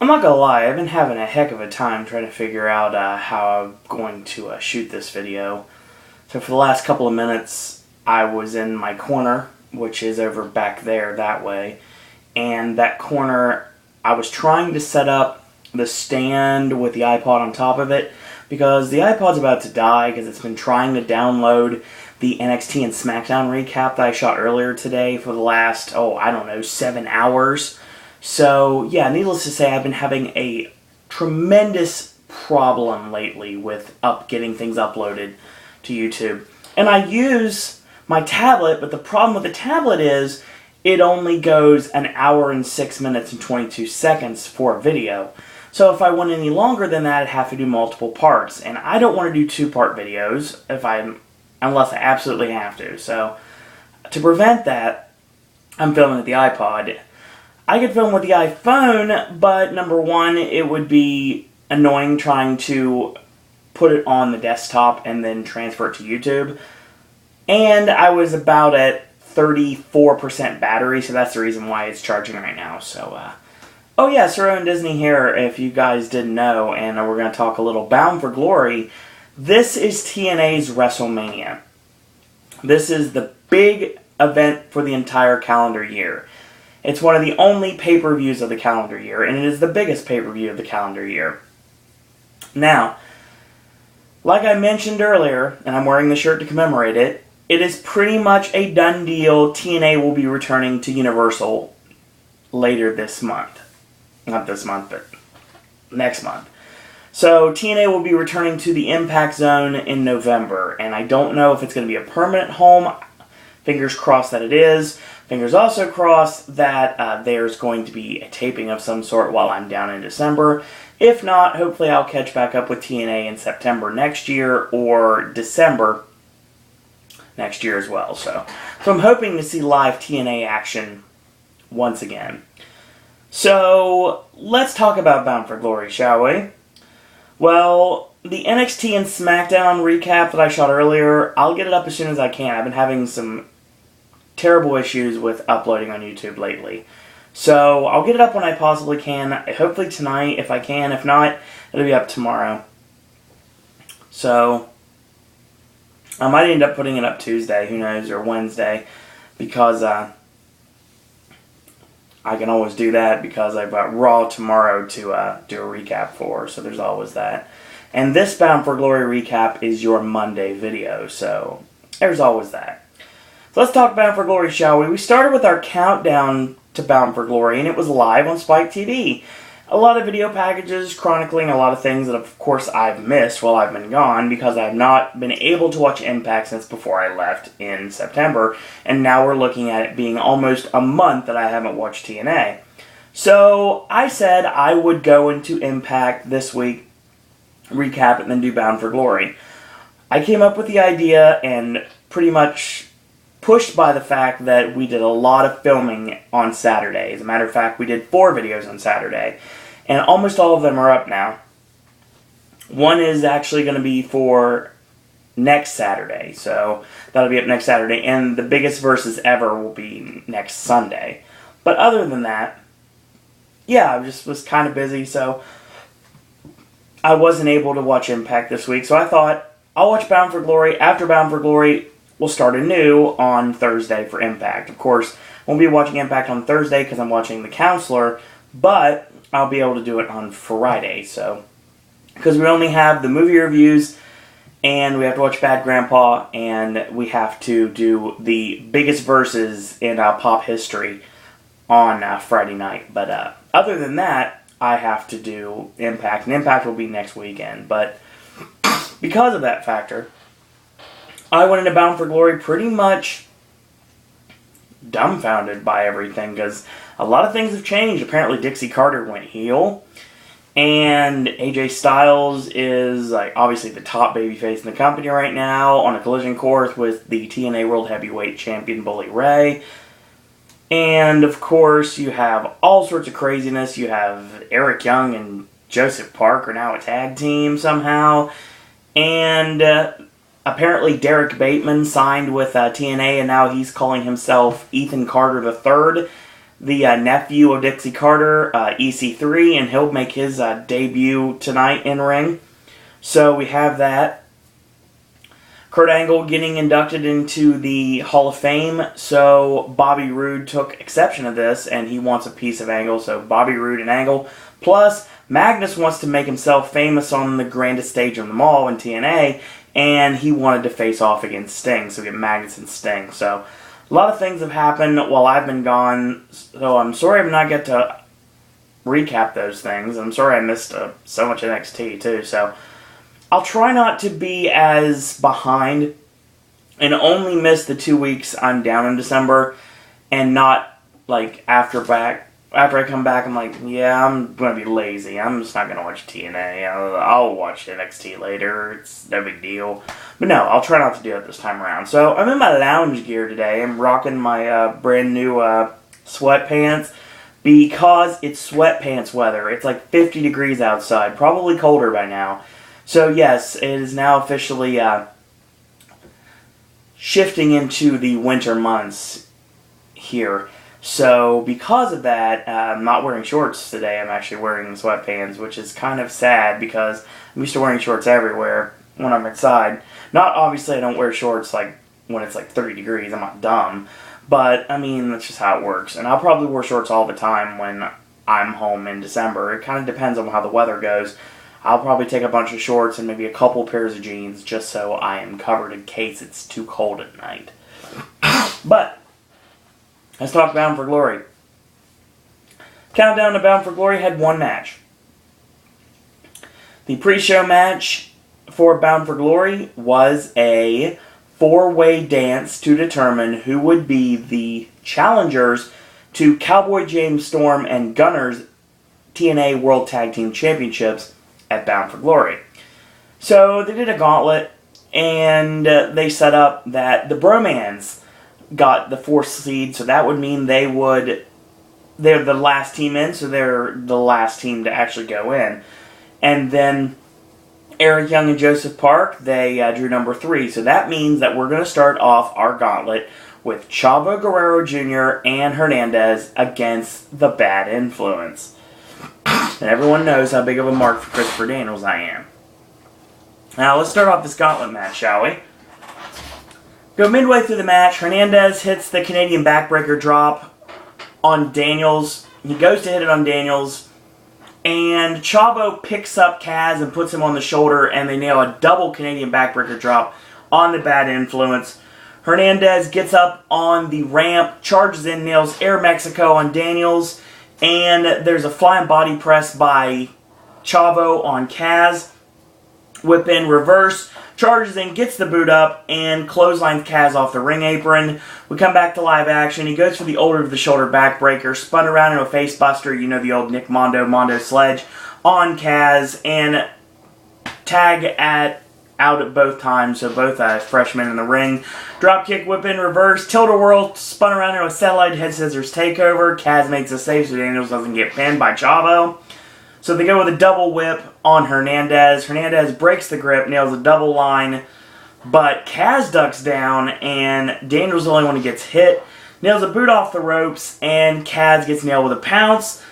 I'm not gonna lie, I've been having a heck of a time trying to figure out how I'm going to shoot this video. So for the last couple of minutes, I was in my corner, which is over back there that way, and that corner, I was trying to set up the stand with the iPod on top of it, because the iPod's about to die because it's been trying to download the NXT and SmackDown recap that I shot earlier today for the last, 7 hours. So, yeah, needless to say, I've been having a tremendous problem lately with getting things uploaded to YouTube. And I use my tablet, but the problem with the tablet is it only goes an hour and 6 minutes and 22 seconds for a video. So if I went any longer than that, I'd have to do multiple parts. And I don't want to do two-part videos unless I absolutely have to. So to prevent that, I'm filming with the iPod. I could film with the iPhone, but number one, it would be annoying trying to put it on the desktop and then transfer it to YouTube. And I was about at 34% battery, so that's the reason why it's charging right now. So, oh yeah, Sir Owen Disney here, if you guys didn't know, and we're going to talk a little Bound for Glory. This is TNA's WrestleMania. This is the big event for the entire calendar year. It's one of the only pay-per-views of the calendar year, and it is the biggest pay-per-view of the calendar year. Now, like I mentioned earlier, and I'm wearing the shirt to commemorate it, it is pretty much a done deal. TNA will be returning to Universal later this month. Not this month, but next month. So, TNA will be returning to the Impact Zone in November, and I don't know if it's going to be a permanent home. Fingers crossed that it is. Fingers also crossed that there's going to be a taping of some sort while I'm down in December. If not, hopefully I'll catch back up with TNA in September next year or December next year as well. So I'm hoping to see live TNA action once again. So let's talk about Bound for Glory, shall we? Well, the NXT and SmackDown recap that I shot earlier, I'll get it up as soon as I can. I've been having some terrible issues with uploading on YouTube lately. So I'll get it up when I possibly can. Hopefully tonight if I can. If not, it'll be up tomorrow. So I might end up putting it up Tuesday, who knows, or Wednesday, because I can always do that because I've got Raw tomorrow to do a recap for, so there's always that. And this Bound for Glory recap is your Monday video, so there's always that. So let's talk Bound for Glory, shall we? We started with our countdown to Bound for Glory, and it was live on Spike TV. A lot of video packages chronicling a lot of things that, of course, I've missed while I've been gone because I've not been able to watch Impact since before I left in September, and now we're looking at it being almost a month that I haven't watched TNA. So I said I would go into Impact this week, recap it, and then do Bound for Glory. I came up with the idea and pretty much pushed by the fact that we did a lot of filming on Saturday. As a matter of fact, we did 4 videos on Saturday, and almost all of them are up now. One is actually going to be for next Saturday, so that'll be up next Saturday, and the biggest versus ever will be next Sunday. But other than that, yeah, I just was kind of busy, so I wasn't able to watch Impact this week, so I thought, I'll watch Bound for Glory. After Bound for Glory, we'll start anew on Thursday for Impact. Of course, I won't be watching Impact on Thursday because I'm watching The Counselor, but I'll be able to do it on Friday. So, because we only have the movie reviews, and we have to watch Bad Grandpa, and we have to do the biggest verses in pop history on Friday night. But other than that, I have to do Impact, and Impact will be next weekend. But because of that factor, I went into Bound for Glory pretty much dumbfounded by everything because a lot of things have changed. Apparently Dixie Carter went heel, and AJ Styles is obviously the top babyface in the company right now on a collision course with the TNA World Heavyweight Champion Bully Ray. And of course you have all sorts of craziness. You have Eric Young and Joseph Park are now a tag team somehow, and apparently Derek Bateman signed with TNA, and now he's calling himself Ethan Carter III. the nephew of Dixie Carter, EC3, and he'll make his debut tonight in ring. So we have that. Kurt Angle getting inducted into the Hall of Fame, so Bobby Roode took exception to this, and he wants a piece of Angle, so Bobby Roode and Angle. Plus, Magnus wants to make himself famous on the grandest stage of them all in TNA, and he wanted to face off against Sting, so we get Magnus and Sting. So, a lot of things have happened while I've been gone, so I'm sorry I'm not get to recap those things. I'm sorry I missed so much NXT, too, so I'll try not to be as behind and only miss the 2 weeks I'm down in December and not, like, after I come back, I'm like, yeah, I'm going to be lazy. I'm just not going to watch TNA. I'll watch NXT later. It's no big deal. But no, I'll try not to do it this time around. So I'm in my lounge gear today. I'm rocking my brand new sweatpants because it's sweatpants weather. It's like 50 degrees outside, probably colder by now. So yes, it is now officially shifting into the winter months here. So because of that, I'm not wearing shorts today. I'm actually wearing sweatpants, which is kind of sad because I'm used to wearing shorts everywhere when I'm inside. Not obviously I don't wear shorts like when it's like 30 degrees. I'm not dumb. But, I mean, that's just how it works. And I'll probably wear shorts all the time when I'm home in December. It kind of depends on how the weather goes. I'll probably take a bunch of shorts and maybe a couple pairs of jeans just so I am covered in case it's too cold at night. But let's talk Bound for Glory. Countdown to Bound for Glory had one match. The pre-show match for Bound for Glory was a four-way dance to determine who would be the challengers to Cowboy James Storm and Gunner's TNA World Tag Team Championships at Bound for Glory. So they did a gauntlet, and they set up that the Bromans got the 4th seed, so that would mean they're the last team in, so they're the last team to actually go in. And then Eric Young and Joseph Park, they drew number 3, so that means that we're going to start off our gauntlet with Chavo Guerrero Jr. and Hernandez against the Bad Influence. And everyone knows how big of a mark for Christopher Daniels I am. Now, let's start off this gauntlet match, shall we? Go midway through the match, Hernandez hits the Canadian backbreaker drop on Daniels. He goes to hit it on Daniels, and Chavo picks up Kaz and puts him on the shoulder, and they nail a double Canadian backbreaker drop on the Bad Influence. Hernandez gets up on the ramp, charges in, nails Air Mexico on Daniels, and there's a flying body press by Chavo on Kaz. Whip in reverse, charges in, gets the boot up, and clotheslines Kaz off the ring apron. We come back to live action. He goes for the over-the-shoulder backbreaker, spun around into a facebuster, you know the old Nick Mondo sledge, on Kaz, and tag out at both times, so both freshmen in the ring. Dropkick, whip in reverse, tilt-a-whirl, spun around into a satellite head scissors takeover. Kaz makes a save so Daniels doesn't get pinned by Chavo. So they go with a double whip on Hernandez. Hernandez breaks the grip, nails a double line, but Kaz ducks down, and Daniels is the only one who gets hit. Nails a boot off the ropes, and Kaz gets nailed with a pounce.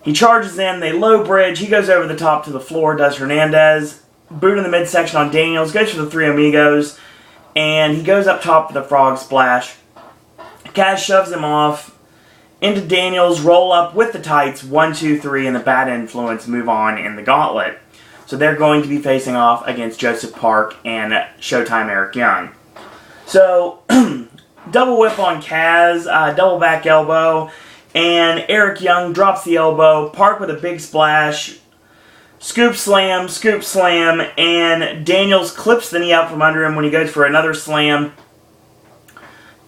He charges in, they low bridge, he goes over the top to the floor, does Hernandez. Boot in the midsection on Daniels, goes for the Three Amigos, and he goes up top for the frog splash. Kaz shoves him off into Daniels, roll up with the tights, 1, 2, 3, and the Bad Influence move on in the gauntlet. So they're going to be facing off against Joseph Park and Showtime Eric Young. So, double whip on Kaz, double back elbow, and Eric Young drops the elbow, Park with a big splash, scoop slam, and Daniels clips the knee out from under him when he goes for another slam.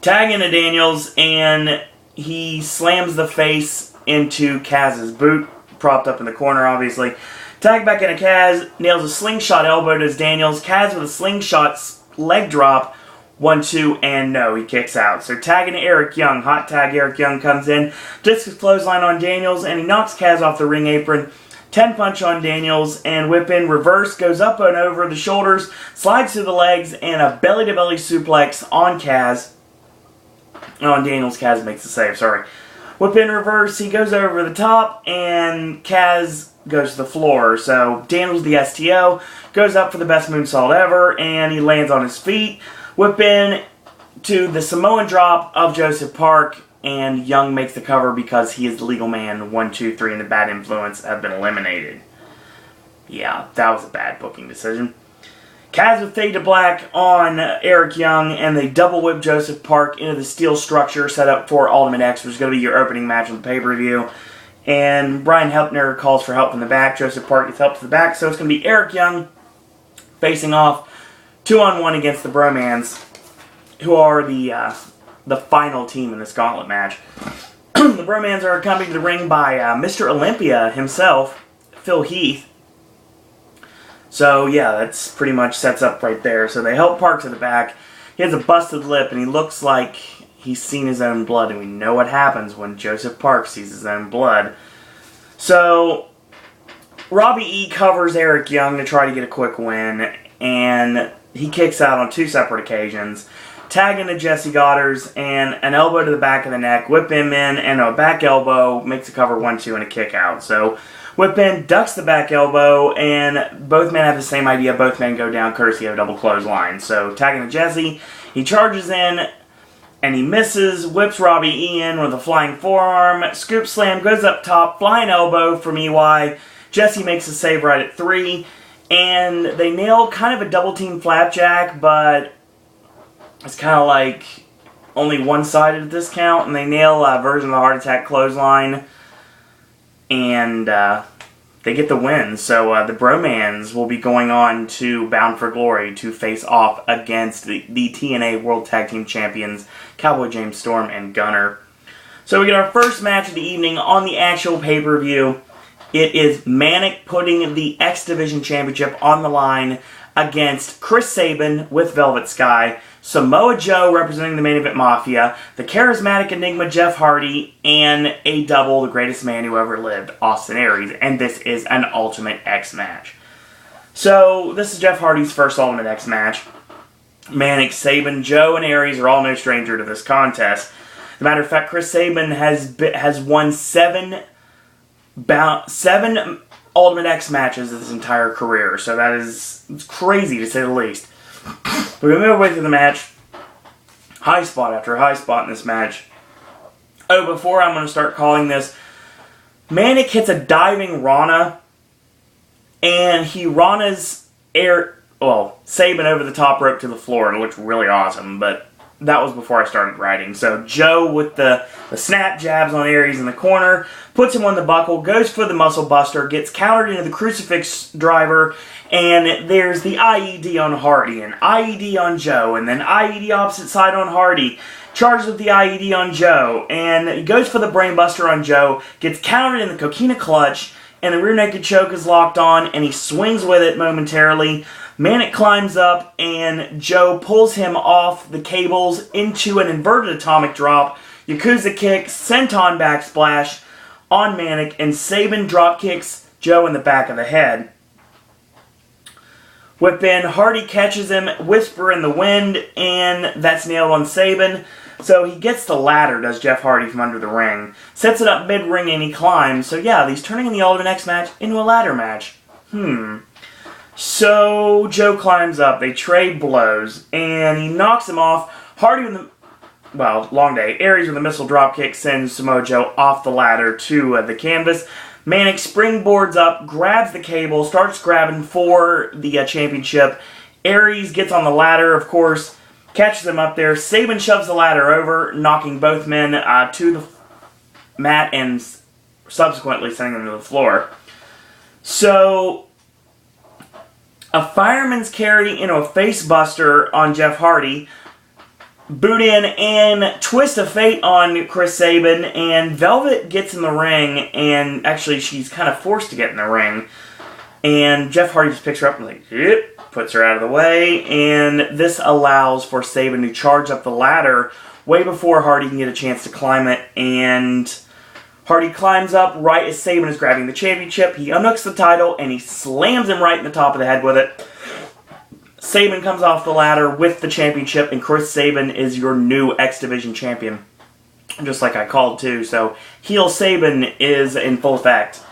Tag into Daniels, and he slams the face into Kaz's boot, propped up in the corner, obviously. Tag back into Kaz, nails a slingshot elbow to Daniels. Kaz with a slingshot leg drop, 1, 2, and no, he kicks out. So tagging to Eric Young, hot tag Eric Young comes in, discus clothesline on Daniels, and he knocks Kaz off the ring apron. 10 punch on Daniels, and whip in reverse, goes up and over the shoulders, slides to the legs, and a belly-to-belly suplex on Kaz. On Daniels, Kaz makes the save, sorry. Whip in reverse, he goes over the top, and Kaz goes to the floor. So Daniels, the STO, goes up for the best moonsault ever, and he lands on his feet. Whip in to the Samoan drop of Joseph Park, and Young makes the cover because he is the legal man. 1, 2, 3, and the bad influence have been eliminated. Yeah, that was a bad booking decision. Kaz with fade to black on Eric Young, and they double whip Joseph Park into the steel structure set up for Ultimate X, which is going to be your opening match on the pay-per-view. And Brian Helpner calls for help from the back. Joseph Park gets help to the back, so it's going to be Eric Young facing off 2-on-1 against the Bromans, who are the final team in this gauntlet match. The Bromans are accompanied to the ring by Mr. Olympia himself, Phil Heath. So, yeah, that's pretty much sets up right there. So they help Park to the back. He has a busted lip, and he looks like he's seen his own blood. And we know what happens when Joseph Park sees his own blood. So, Robbie E. covers Eric Young to try to get a quick win. And he kicks out on 2 separate occasions. Tag into Jesse Goddard's, and an elbow to the back of the neck. Whip him in, and a back elbow makes a cover 1-2 and a kick out. So, Whip in, ducks the back elbow, and both men have the same idea. Both men go down courtesy of a double clothesline. So, tagging to Jesse, he charges in, and he misses, whips Robbie E in with a flying forearm. Scoop slam, goes up top, flying elbow from EY. Jesse makes a save right at 3, and they nail kind of a double team flapjack, but it's kind of like only one-sided at this count, and they nail a version of the heart attack clothesline. And they get the win. So the Bromans will be going on to Bound for Glory to face off against the TNA World Tag Team Champions, Cowboy James Storm and Gunner. So we get our first match of the evening on the actual pay-per-view. It is Manic putting the X Division Championship on the line against Chris Sabin with Velvet Sky, Samoa Joe representing the Main Event Mafia, the charismatic enigma Jeff Hardy, and a double, the greatest man who ever lived, Austin Aries. And this is an Ultimate X match. So, this is Jeff Hardy's first Ultimate X match. Manic, Sabin, Joe, and Aries are all no stranger to this contest. As a matter of fact, Chris Sabin has won 7 Ultimate X matches his entire career. So that is crazy, to say the least. We move our way through the match. High spot after high spot in this match. Oh, before I'm going to start calling this, Manic hits a diving Rana, and he Rana's Sabin over the top rope to the floor, and it looked really awesome, but that was before I started writing. So Joe with the snap jabs on Aries in the corner, puts him on the buckle, goes for the muscle buster, gets countered into the crucifix driver, and there's the IED on Hardy, and IED on Joe, and then IED opposite side on Hardy, charges with the IED on Joe, and he goes for the brainbuster on Joe, gets countered in the coquina clutch, and the rear naked choke is locked on, and he swings with it momentarily. Manic climbs up, and Joe pulls him off the cables into an inverted atomic drop, Yakuza kick, senton backsplash on Manic, and Sabin drop kicks Joe in the back of the head. Whip in, Hardy catches him, whisper in the wind, and that's nailed on Sabin. So he gets the ladder, does Jeff Hardy from under the ring. Sets it up mid-ring and he climbs. So yeah, he's turning in the Ultimate X match into a ladder match. So Joe climbs up, they trade blows, and he knocks him off. Hardy with long day. Aries with a missile dropkick sends Samoa Joe off the ladder to the canvas. Manic springboards up, grabs the cable, starts grabbing for the championship. Aries gets on the ladder, of course, catches him up there. Sabin shoves the ladder over, knocking both men to the mat and subsequently sending them to the floor. So, a fireman's carry into a face buster on Jeff Hardy, boot in and twist of fate on Chris Sabin, and Velvet gets in the ring, and actually she's kind of forced to get in the ring, and Jeff Hardy just picks her up and puts her out of the way, and this allows for Sabin to charge up the ladder way before Hardy can get a chance to climb it, and Hardy climbs up right as Sabin is grabbing the championship. He unhooks the title, and he slams him right in the top of the head with it. Sabin comes off the ladder with the championship, and Chris Sabin is your new X Division champion. just like I called too. So heel Sabin is in full effect.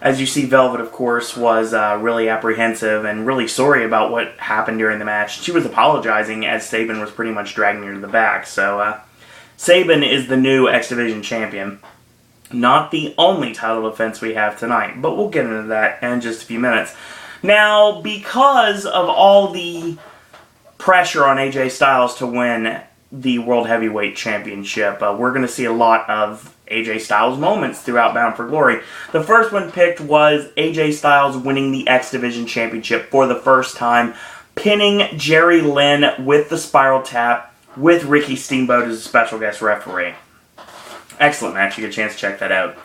As you see, Velvet, of course, was really apprehensive and really sorry about what happened during the match. She was apologizing as Sabin was pretty much dragging her to the back. So Sabin is the new X Division champion. Not the only title defense we have tonight, but we'll get into that in just a few minutes. Now, because of all the pressure on AJ Styles to win the World Heavyweight Championship, we're going to see a lot of AJ Styles moments throughout Bound for Glory. The first one picked was AJ Styles winning the X Division Championship for the first time, pinning Jerry Lynn with the Spiral Tap with Ricky Steamboat as a special guest referee. Excellent match. You get a chance to check that out.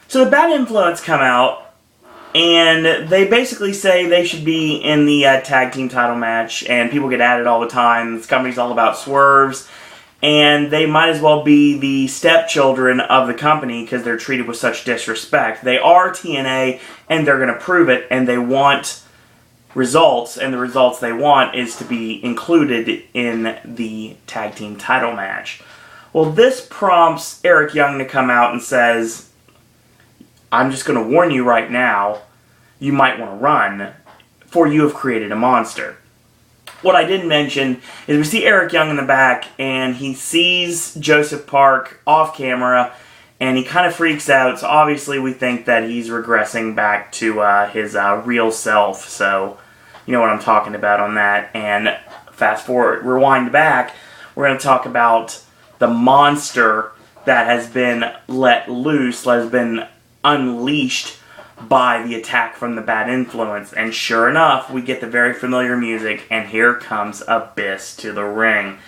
So the Bad Influence come out, and they basically say they should be in the tag team title match, and people get at it all the time. This company's all about swerves, and they might as well be the stepchildren of the company because they're treated with such disrespect. They are TNA, and they're going to prove it, and they want results, and the results they want is to be included in the tag team title match. Well, this prompts Eric Young to come out and says, I'm just going to warn you right now, you might want to run, for you have created a monster. What I didn't mention is we see Eric Young in the back, and he sees Joseph Park off camera, and he kind of freaks out. So obviously we think that he's regressing back to his real self. So you know what I'm talking about on that. And fast forward, rewind back, we're going to talk about the monster that has been let loose, that has been unleashed by the attack from the Bad Influence. And sure enough, we get the very familiar music, and here comes Abyss to the ring.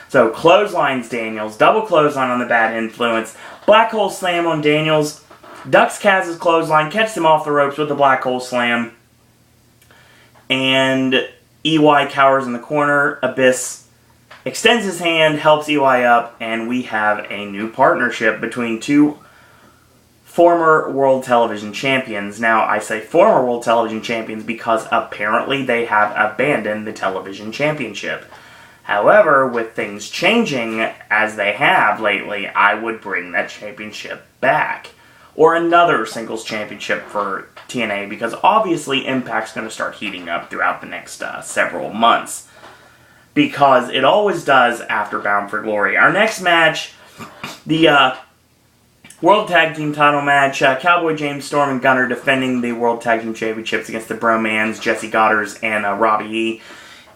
So clotheslines Daniels, double clothesline on the Bad Influence, black hole slam on Daniels, ducks Kaz's clothesline, catches him off the ropes with the black hole slam, and EY cowers in the corner. Abyss extends his hand, helps EY up, and we have a new partnership between two former World Television Champions. Now, I say former World Television Champions because apparently they have abandoned the Television Championship. However, with things changing as they have lately, I would bring that championship back. Or another singles championship for TNA, because obviously Impact's going to start heating up throughout the next several months. Because it always does after Bound for Glory. Our next match, the World Tag Team title match, Cowboy James Storm and Gunner defending the World Tag Team Championships against the Bromans, Jesse Goddard and Robbie E.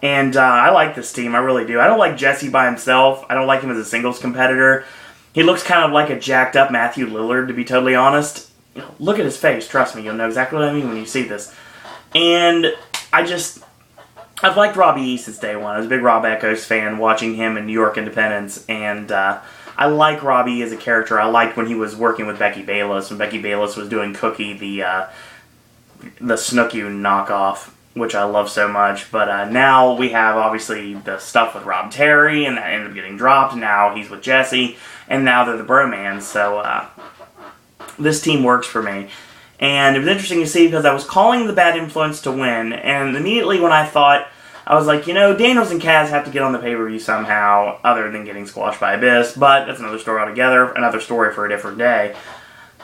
And I like this team, I really do. I don't like Jesse by himself. I don't like him as a singles competitor. He looks kind of like a jacked up Matthew Lillard, to be totally honest. You know, look at his face, trust me, you'll know exactly what I mean when you see this. And I've liked Robbie E since day one. I was a big Rob Echoes fan, watching him in New York Independence, and I like Robbie E as a character. I liked when he was working with Becky Bayless, when Becky Bayless was doing Cookie, the Snooki knockoff, which I love so much. But now we have, obviously, the stuff with Rob Terry, and that ended up getting dropped. Now he's with Jesse, and now they're the Bromans, so this team works for me. And it was interesting to see because I was calling the Bad Influence to win, and immediately when I thought, I was like, you know, Daniels and Kaz have to get on the pay-per-view somehow, other than getting squashed by Abyss, but that's another story altogether, another story for a different day.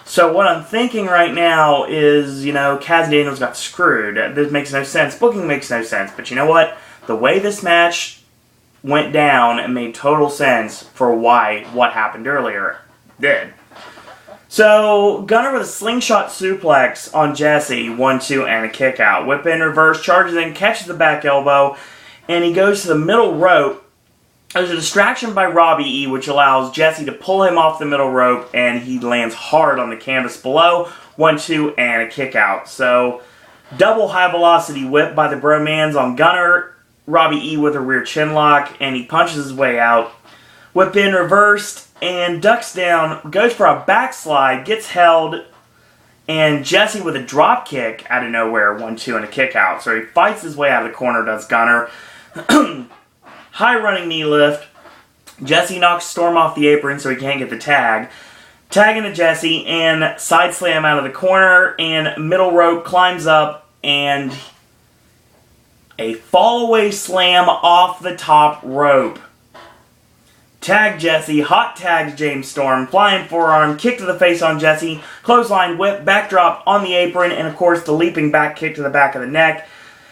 So what I'm thinking right now is, you know, Kaz and Daniels got screwed. This makes no sense. Booking makes no sense, but you know what? The way this match went down, it made total sense for what happened earlier did. So, Gunner with a slingshot suplex on Jesse, 1-2, and a kick out. Whip in reverse, charges in, catches the back elbow, and he goes to the middle rope. There's a distraction by Robbie E, which allows Jesse to pull him off the middle rope, and he lands hard on the canvas below, 1-2, and a kick out. So, double high velocity whip by the Bromans on Gunner, Robbie E with a rear chin lock, and he punches his way out. Whip in reversed, and ducks down, goes for a backslide, gets held, and Jesse with a drop kick out of nowhere, 1-2, and a kick out. So he fights his way out of the corner, does Gunner. High running knee lift. Jesse knocks Storm off the apron so he can't get the tag. Tag into Jesse, and side slam out of the corner, and middle rope, climbs up, and a fall away slam off the top rope. Tag Jesse, hot tags James Storm, flying forearm, kick to the face on Jesse, clothesline whip, backdrop on the apron, and of course the leaping back kick to the back of the neck.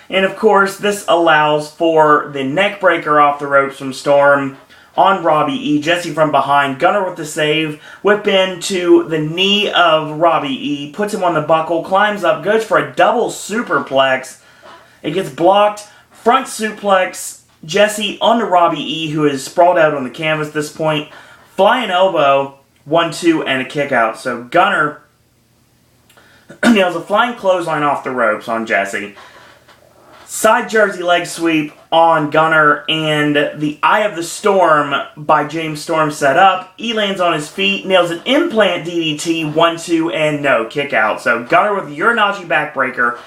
And of course this allows for the neck breaker off the ropes from Storm on Robbie E. Jesse from behind, Gunner with the save, whip into the knee of Robbie E, puts him on the buckle, climbs up, goes for a double superplex. It gets blocked, front suplex, Jesse onto Robbie E, who is sprawled out on the canvas at this point. Flying elbow, 1-2, and a kick out. So Gunner nails a flying clothesline off the ropes on Jesse. Side Jersey leg sweep on Gunner, and the Eye of the Storm by James Storm set up. E lands on his feet, nails an implant DDT, 1-2, and no, kick out. So Gunner with the Uranagi backbreaker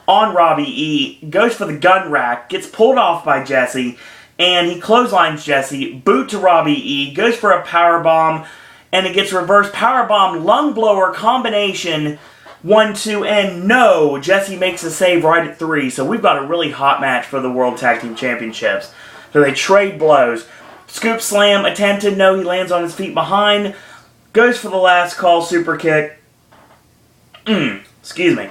on Robbie E, goes for the gun rack, gets pulled off by Jesse, and he clotheslines Jesse, boot to Robbie E, goes for a powerbomb, and it gets reverse powerbomb lung blower combination, 1-2, and no, Jesse makes a save right at 3, so we've got a really hot match for the World Tag Team Championships. So they trade blows. Scoop slam attempted, no, he lands on his feet behind, goes for the last call super kick. Excuse me.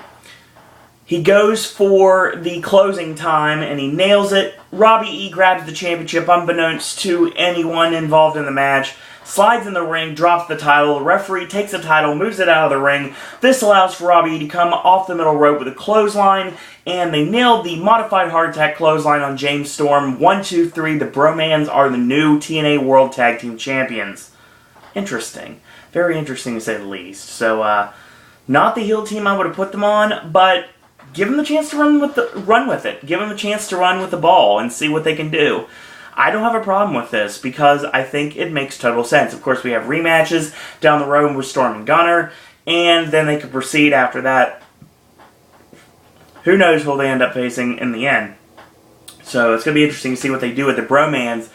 He goes for the closing time, and he nails it. Robbie E grabs the championship, unbeknownst to anyone involved in the match. Slides in the ring, drops the title. The referee takes the title, moves it out of the ring. This allows for Robbie E to come off the middle rope with a clothesline, and they nailed the modified heart attack clothesline on James Storm. 1, 2, 3. The Bromans are the new TNA World Tag Team Champions. Interesting. Very interesting to say the least. So, not the heel team I would have put them on, but give them the chance to run with it. Give them a chance to run with the ball and see what they can do. I don't have a problem with this because I think it makes total sense. Of course, we have rematches down the road with Storm and Gunner, and then they could proceed after that. Who knows who they end up facing in the end. So it's going to be interesting to see what they do with the Bromans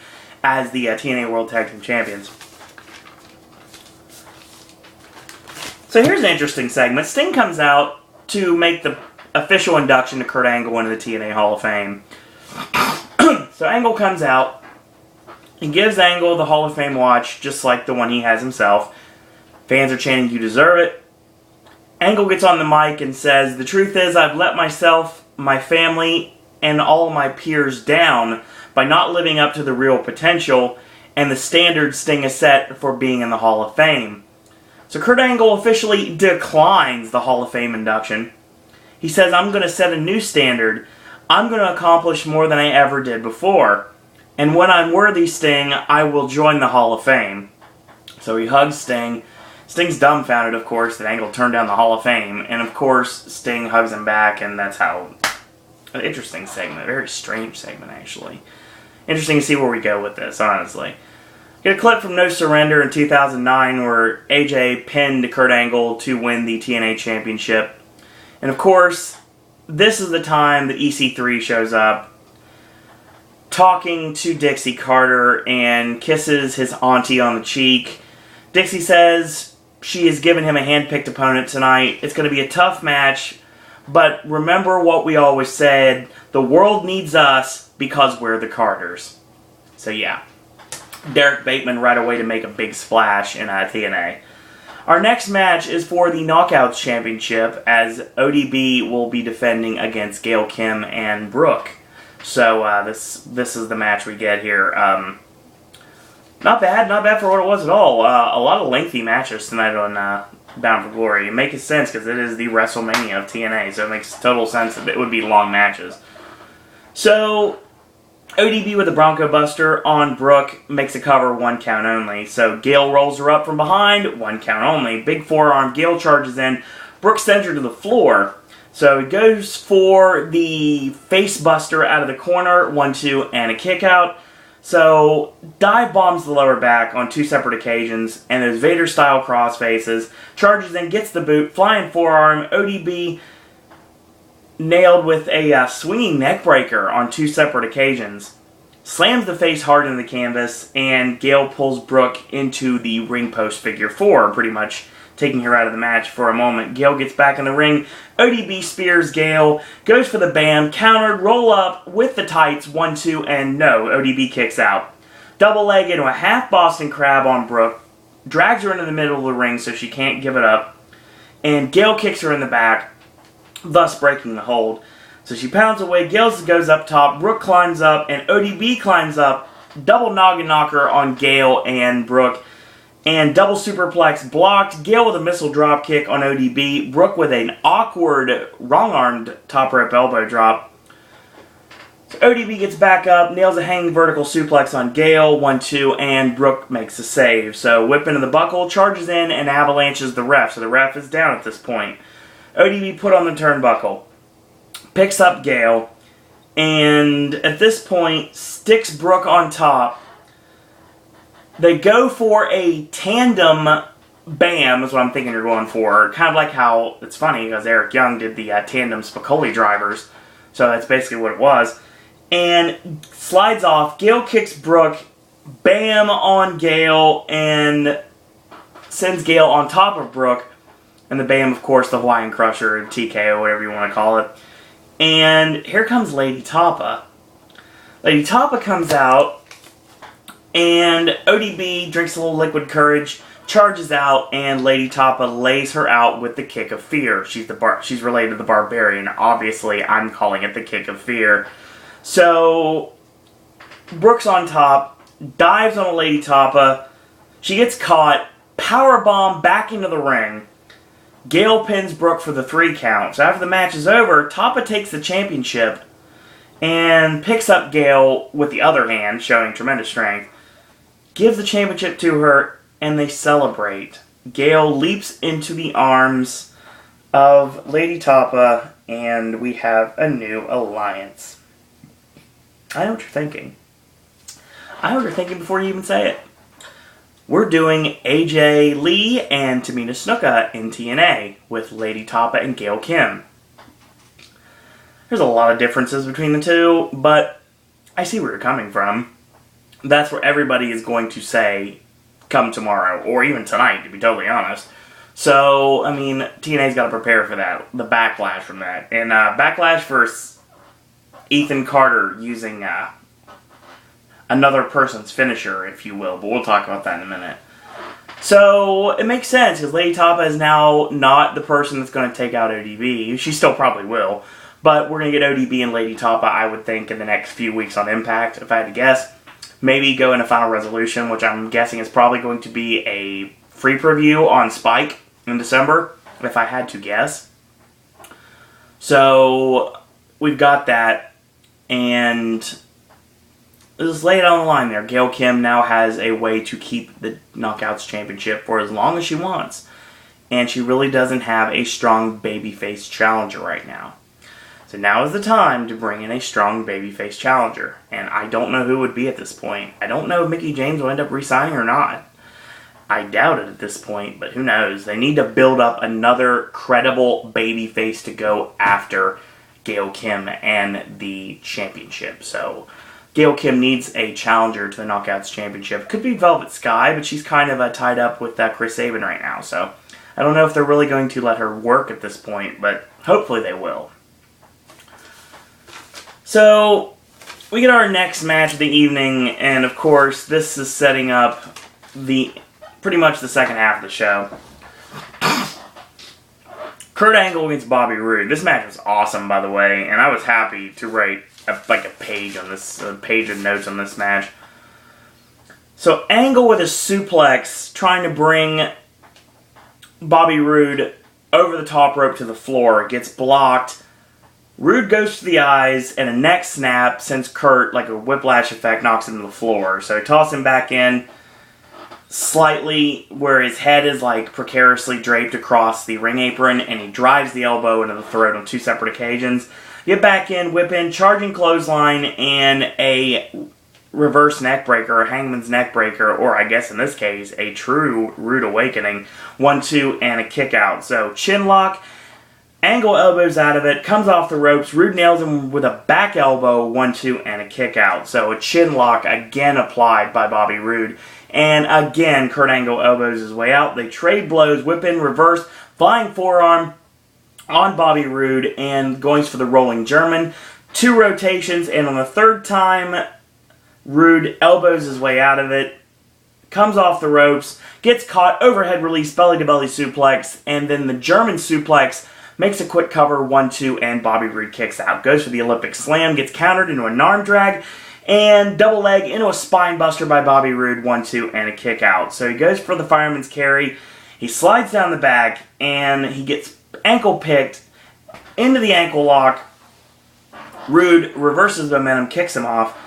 as the TNA World Tag Team Champions. So here's an interesting segment. Sting comes out to make the official induction to Kurt Angle into the TNA Hall of Fame. So Angle comes out. He gives Angle the Hall of Fame watch, just like the one he has himself. Fans are chanting, "You deserve it." Angle gets on the mic and says, "The truth is, I've let myself, my family, and all of my peers down by not living up to the real potential and the standards Sting has set for being in the Hall of Fame." So Kurt Angle officially declines the Hall of Fame induction. He says, "I'm going to set a new standard. I'm going to accomplish more than I ever did before. And when I'm worthy, Sting, I will join the Hall of Fame." So he hugs Sting. Sting's dumbfounded, of course, that Angle turned down the Hall of Fame. And of course, Sting hugs him back, and that's how... An interesting segment. A very strange segment, actually. Interesting to see where we go with this, honestly. Get a clip from No Surrender in 2009 where AJ pinned Kurt Angle to win the TNA Championship. And of course, this is the time that EC3 shows up, talking to Dixie Carter and kisses his auntie on the cheek. Dixie says she has given him a hand-picked opponent tonight. It's going to be a tough match, but remember what we always said, the world needs us because we're the Carters. So yeah, Derek Bateman right away to make a big splash in TNA. Our next match is for the Knockouts Championship, as ODB will be defending against Gail Kim and Brooke. So this is the match we get here. Not bad for what it was at all. A lot of lengthy matches tonight on Bound for Glory. It makes sense because it is the WrestleMania of TNA, so it makes total sense that it would be long matches. So ODB with a Bronco Buster on Brooke makes a cover, 1 count only. So Gail rolls her up from behind, 1 count only. Big forearm, Gail charges in. Brooke sends her to the floor. So he goes for the face buster out of the corner, 1-2, and a kick out. So dive bombs the lower back on 2 separate occasions, and there's Vader-style cross faces. Charges in, gets the boot, flying forearm. ODB nailed with a swinging neckbreaker on 2 separate occasions. Slams the face hard into the canvas, and Gail pulls Brooke into the ring post figure 4, pretty much taking her out of the match for a moment. Gail gets back in the ring. ODB spears Gail, goes for the bam, countered, roll up with the tights, 1-2, and no, ODB kicks out. double leg into a half Boston Crab on Brooke, drags her into the middle of the ring so she can't give it up, and Gail kicks her in the back, thus breaking the hold. So she pounds away, Gail goes up top, Brooke climbs up, and ODB climbs up, double noggin knocker on Gail and Brooke, and double superplex blocked, Gail with a missile drop kick on ODB, Brooke with an awkward wrong-armed top rope elbow drop. So ODB gets back up, nails a hanging vertical suplex on Gail, 1-2, and Brooke makes a save. So whip into the buckle, charges in, and avalanches the ref. So the ref is down at this point. ODB put on the turnbuckle, picks up Gail, and at this point sticks Brooke on top. They go for a tandem bam, is what I'm thinking you're going for. Kind of like how, it's funny, because Eric Young did the tandem Spicoli drivers. So that's basically what it was. And slides off. Gail kicks Brooke, bam on Gail, and sends Gail on top of Brooke. And the bam, of course, the Hawaiian Crusher, TKO, whatever you want to call it. And here comes Lady Tapa. Lady Tapa comes out, and ODB drinks a little liquid courage, charges out, and Lady Tapa lays her out with the Kick of Fear. She's related to the Barbarian. Obviously, I'm calling it the Kick of Fear. So, Brooke's on top, dives on a Lady Tapa. She gets caught, powerbomb back into the ring. Gail pins Brooke for the 3 count. So after the match is over, Tapa takes the championship and picks up Gail with the other hand, showing tremendous strength. Gives the championship to her, and they celebrate. Gail leaps into the arms of Lady Tapa, and we have a new alliance. I know what you're thinking. I know what you're thinking before you even say it. We're doing AJ Lee and Tamina Snuka in TNA with Lady Tapa and Gail Kim. There's a lot of differences between the two, but I see where you're coming from. That's where everybody is going to say, come tomorrow, or even tonight, to be totally honest. So, I mean, TNA's got to prepare for that, the backlash from that. And backlash versus Ethan Carter using another person's finisher, if you will, but we'll talk about that in a minute. So, it makes sense, because Lady Tapa is now not the person that's going to take out ODB. She still probably will, but we're going to get ODB and Lady Tapa, I would think, in the next few weeks on Impact, if I had to guess. Maybe go into Final Resolution, which I'm guessing is probably going to be a free preview on Spike in December, if I had to guess. So, we've got that, and just lay it on the line there. Gail Kim now has a way to keep the Knockouts Championship for as long as she wants, and she really doesn't have a strong babyface challenger right now. So now is the time to bring in a strong babyface challenger. And I don't know who it would be at this point. I don't know if Mickie James will end up re-signing or not. I doubt it at this point, but who knows. They need to build up another credible babyface to go after Gail Kim and the championship. So Gail Kim needs a challenger to the Knockouts Championship. Could be Velvet Sky, but she's kind of tied up with Chris Sabin right now. So I don't know if they're really going to let her work at this point, but hopefully they will. So, we get our next match of the evening, and of course, this is setting up pretty much the second half of the show. Kurt Angle against Bobby Roode. This match was awesome, by the way, and I was happy to write a page of notes on this match. So, Angle with a suplex, trying to bring Bobby Roode over the top rope to the floor, gets blocked. Roode goes to the eyes, and a neck snap sends Kurt, like a whiplash effect, knocks him to the floor. So he tosses him back in slightly where his head is like precariously draped across the ring apron, and he drives the elbow into the throat on 2 separate occasions. Get back in, whip in, charging clothesline, and a reverse neck breaker, a hangman's neck breaker, or I guess in this case, a true Roode Awakening. 1-2, and a kick out. So chin lock. Angle elbows out of it, comes off the ropes, Roode nails him with a back elbow, 1-2, and a kick out. So a chin lock again applied by Bobby Roode. And again, Kurt Angle elbows his way out. They trade blows, whip in, reverse, flying forearm on Bobby Roode, and going for the rolling German. 2 rotations, and on the third time, Rude elbows his way out of it, comes off the ropes, gets caught, overhead release, belly-to-belly suplex, and then the German suplex makes a quick cover, 1-2, and Bobby Roode kicks out. Goes for the Olympic Slam, gets countered into an arm drag, and double leg into a spine buster by Bobby Roode, 1-2, and a kick out. So he goes for the fireman's carry, he slides down the back, and he gets ankle picked into the ankle lock. Roode reverses the momentum, kicks him off.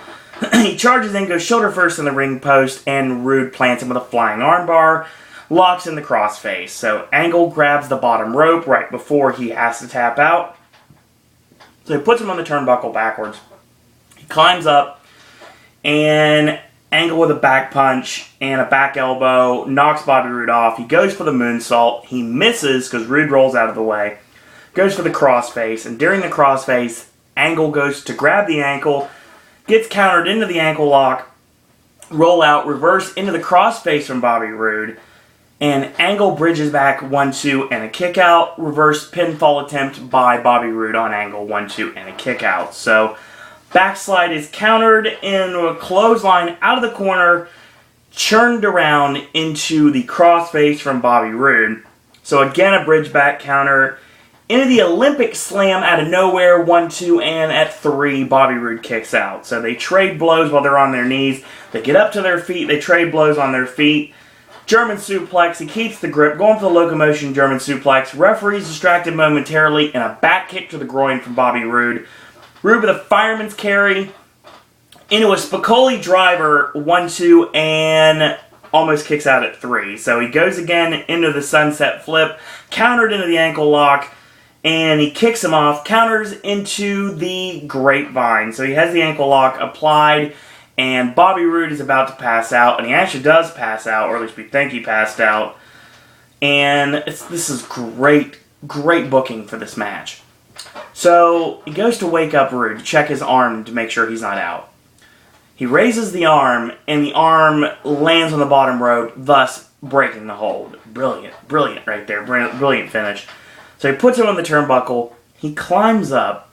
He charges in, goes shoulder first in the ring post, and Roode plants him with a flying armbar, locks in the crossface. So Angle grabs the bottom rope right before he has to tap out. So he puts him on the turnbuckle backwards. He climbs up, and Angle with a back punch and a back elbow knocks Bobby Roode off. He goes for the moonsault. He misses because Roode rolls out of the way. Goes for the crossface, and during the crossface, Angle goes to grab the ankle, gets countered into the ankle lock, roll out, reverse into the crossface from Bobby Roode, and Angle bridges back 1-2 and a kick out, reverse pinfall attempt by Bobby Roode on Angle, 1-2 and a kick out. So backslide is countered into a clothesline out of the corner, churned around into the crossface from Bobby Roode. So again, a bridge back counter into the Olympic Slam out of nowhere, 1-2, and at 3, Bobby Roode kicks out. So they trade blows while they're on their knees. They get up to their feet, they trade blows on their feet. German suplex, he keeps the grip, going for the locomotion German suplex. Referee's distracted momentarily, and a back kick to the groin from Bobby Roode. Roode with a fireman's carry into a Spicoli driver, 1-2, and almost kicks out at 3. So he goes again into the sunset flip, countered into the ankle lock, and he kicks him off, counters into the grapevine. So he has the ankle lock applied, and Bobby Roode is about to pass out, and he actually does pass out, or at least we think he passed out. And this is great booking for this match. So he goes to wake up Roode to check his arm to make sure he's not out. He raises the arm, and the arm lands on the bottom rope, thus breaking the hold. Brilliant right there, brilliant finish. So he puts him on the turnbuckle, he climbs up,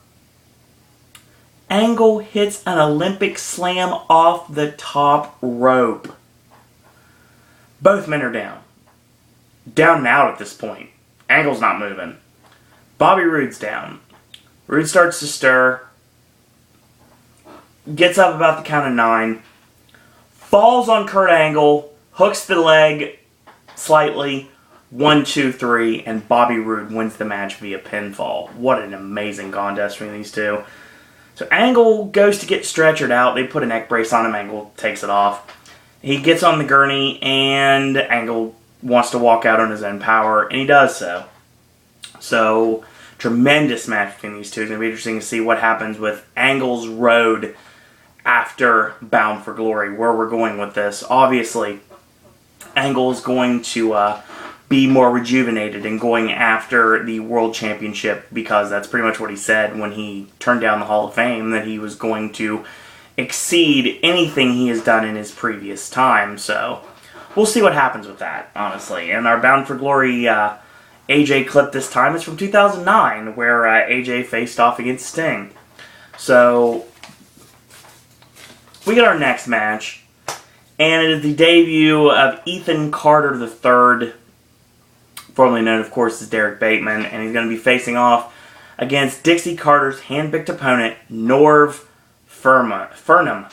Angle hits an Olympic Slam off the top rope. Both men are down. Down and out at this point. Angle's not moving. Bobby Roode's down. Roode starts to stir, gets up about the count of 9, falls on Kurt Angle, hooks the leg slightly, 1, 2, 3, and Bobby Roode wins the match via pinfall. What an amazing contest between these two. So Angle goes to get stretchered out. They put a neck brace on him. Angle takes it off. He gets on the gurney, and Angle wants to walk out on his own power, and he does so. So, tremendous match between these two. It's going to be interesting to see what happens with Angle's road after Bound for Glory, where we're going with this. Obviously, Angle's going to be more rejuvenated and going after the World Championship, because that's pretty much what he said when he turned down the Hall of Fame, that he was going to exceed anything he has done in his previous time. So we'll see what happens with that, honestly. And our Bound for Glory AJ clip this time is from 2009, where AJ faced off against Sting. So we get our next match, and it is the debut of Ethan Carter III, formerly known, of course, as Derek Bateman, and he's going to be facing off against Dixie Carter's hand-picked opponent, Norv Furnham.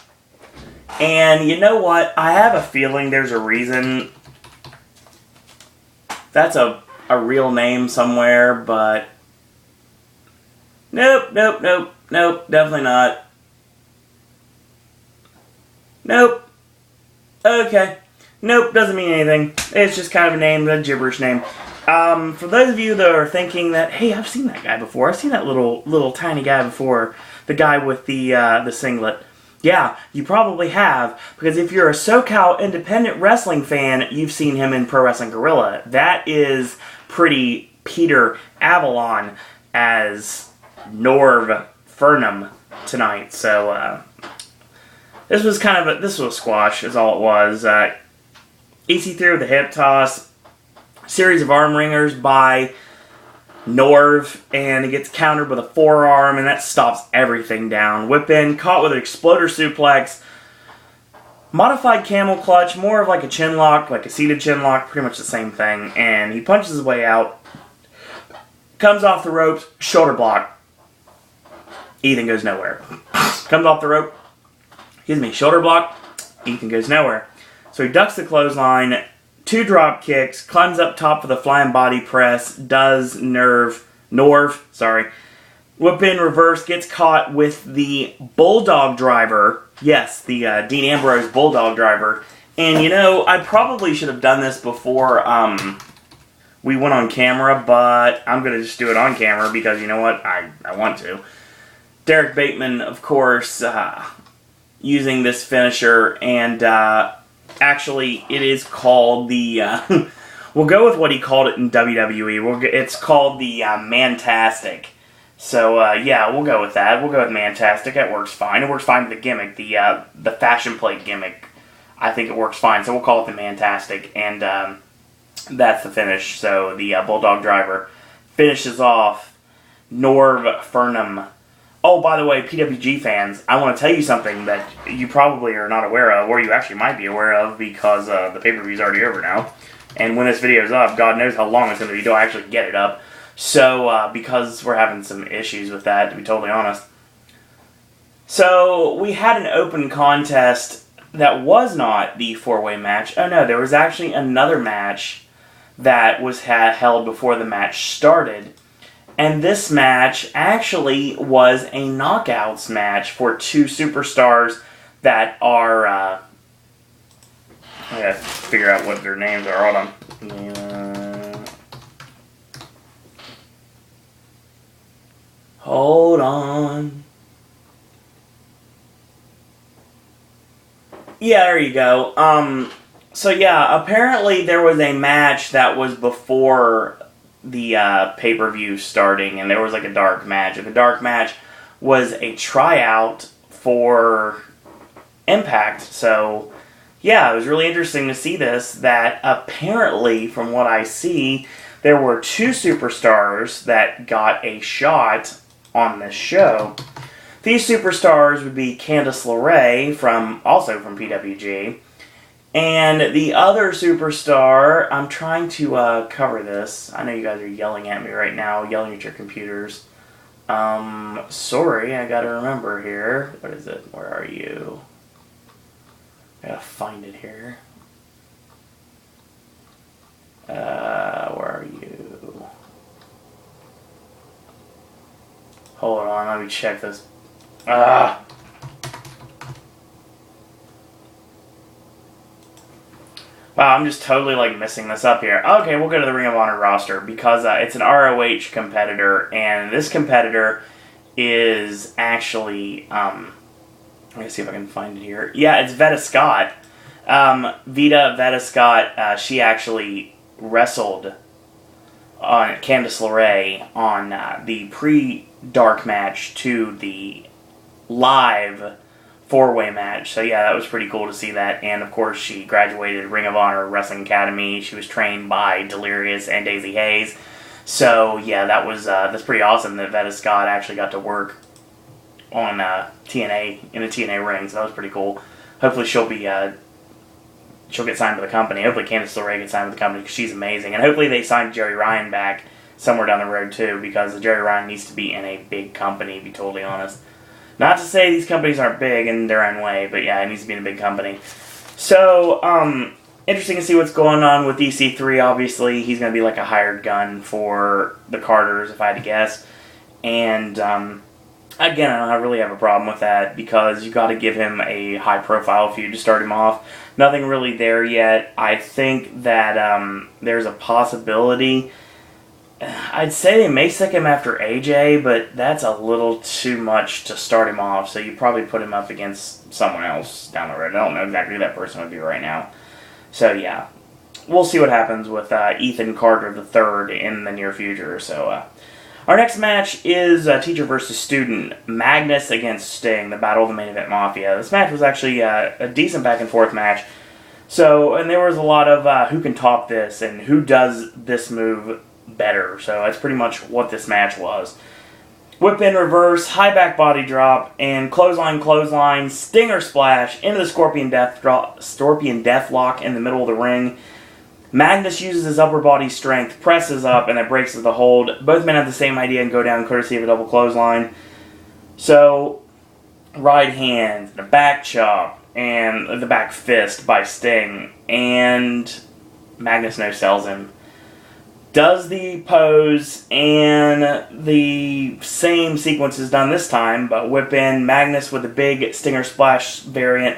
And you know what? I have a feeling there's a reason. That's a real name somewhere, but nope, definitely not. Nope. Okay. Nope, doesn't mean anything. It's just kind of a name, a gibberish name. For those of you that are thinking that, hey, I've seen that guy before. I've seen that little tiny guy before. The guy with the singlet. Yeah, you probably have, because if you're a SoCal independent wrestling fan, you've seen him in Pro Wrestling Guerrilla. That is pretty Peter Avalon as Norv Furnham tonight. So this was a squash, is all it was. EC3 with a hip toss, series of arm ringers by Norv, and he gets countered with a forearm, and that stops everything down. Whip in, caught with an exploder suplex. Modified camel clutch, more of like a chin lock, like a seated chin lock, pretty much the same thing. And he punches his way out, comes off the ropes, shoulder block. Ethan goes nowhere. Comes off the rope, shoulder block, Ethan goes nowhere. So he ducks the clothesline, 2 drop kicks, climbs up top for the flying body press, does Norv, whip in reverse, gets caught with the Bulldog driver. Yes, the Dean Ambrose Bulldog driver. And you know, I probably should have done this before we went on camera, but I'm going to just do it on camera because you know what? I want to. Derek Bateman, of course, using this finisher, and actually it is called the, we'll go with what he called it in WWE. It's called the Mantastic. So, yeah, we'll go with that. We'll go with Mantastic. It works fine. It works fine with the gimmick, the fashion plate gimmick. I think it works fine, so we'll call it the Mantastic, and that's the finish. So, the Bulldog Driver finishes off Norv Furnham. Oh, by the way, PWG fans, I want to tell you something that you probably are not aware of, or you actually might be aware of, because the pay-per-view is already over now. And when this video is up, God knows how long it's going to be till I actually get it up. So, because we're having some issues with that, to be totally honest. So, we had an open contest that was not the 4-way match. Oh no, there was actually another match that was held before the match started. And this match actually was a knockouts match for 2 superstars that are, I gotta figure out what their names are. Hold on. Hold on. Yeah, there you go. So yeah, apparently there was a match that was before the pay-per-view starting, and there was like a dark match. And the dark match was a tryout for Impact. So yeah, it was really interesting to see this, that apparently, from what I see, there were 2 superstars that got a shot on this show. These superstars would be Candice LeRae, also from PWG, and the other superstar, I'm trying to cover this. I know you guys are yelling at me right now, yelling at your computers. Sorry, I gotta remember here. What is it? Where are you? I gotta find it here. Where are you? Hold on, let me check this. Wow, I'm just totally like messing this up here. Okay, we'll go to the Ring of Honor roster because it's an ROH competitor, and this competitor is actually, let me see if I can find it here. Yeah, it's Veda Scott. Veda Scott, she actually wrestled on Candice LeRae on the pre-dark match to the live 4-way match. So yeah, that was pretty cool to see that. And of course, she graduated Ring of Honor Wrestling Academy. She was trained by Delirious and Daisy Hayes. So yeah, that's pretty awesome that Veda Scott actually got to work on TNA in a TNA ring. So that was pretty cool. Hopefully she'll get signed with the company. Hopefully Candice LeRae gets signed with the company because she's amazing. And hopefully they sign Jerry Ryan back somewhere down the road too, because Jerry Ryan needs to be in a big company, to be totally honest. Not to say these companies aren't big in their own way, but yeah, it needs to be in a big company. So, interesting to see what's going on with EC3. Obviously, he's going to be like a hired gun for the Carters, if I had to guess. And, again, I don't really have a problem with that because you got to give him a high-profile feud to start him off. Nothing really there yet. I think that there's a possibility. I'd say they may stick him after AJ, but that's a little too much to start him off, so you probably put him up against someone else down the road. I don't know exactly who that person would be right now. So, yeah. We'll see what happens with Ethan Carter III in the near future. So, our next match is Teacher versus Student. Magnus against Sting, the Battle of the Main Event Mafia. This match was actually a decent back-and-forth match. So, and there was a lot of who can top this and who does this move better. So that's pretty much what this match was. Whip in reverse, high back body drop, and clothesline, stinger splash into the Scorpion Death Lock in the middle of the ring. Magnus uses his upper body strength, presses up, and then breaks the hold. Both men have the same idea and go down courtesy of a double clothesline. So, right hand, the back chop, and the back fist by Sting, and Magnus no-sells him. Does the pose, and the same sequence is done this time, but whip in Magnus with a big stinger splash variant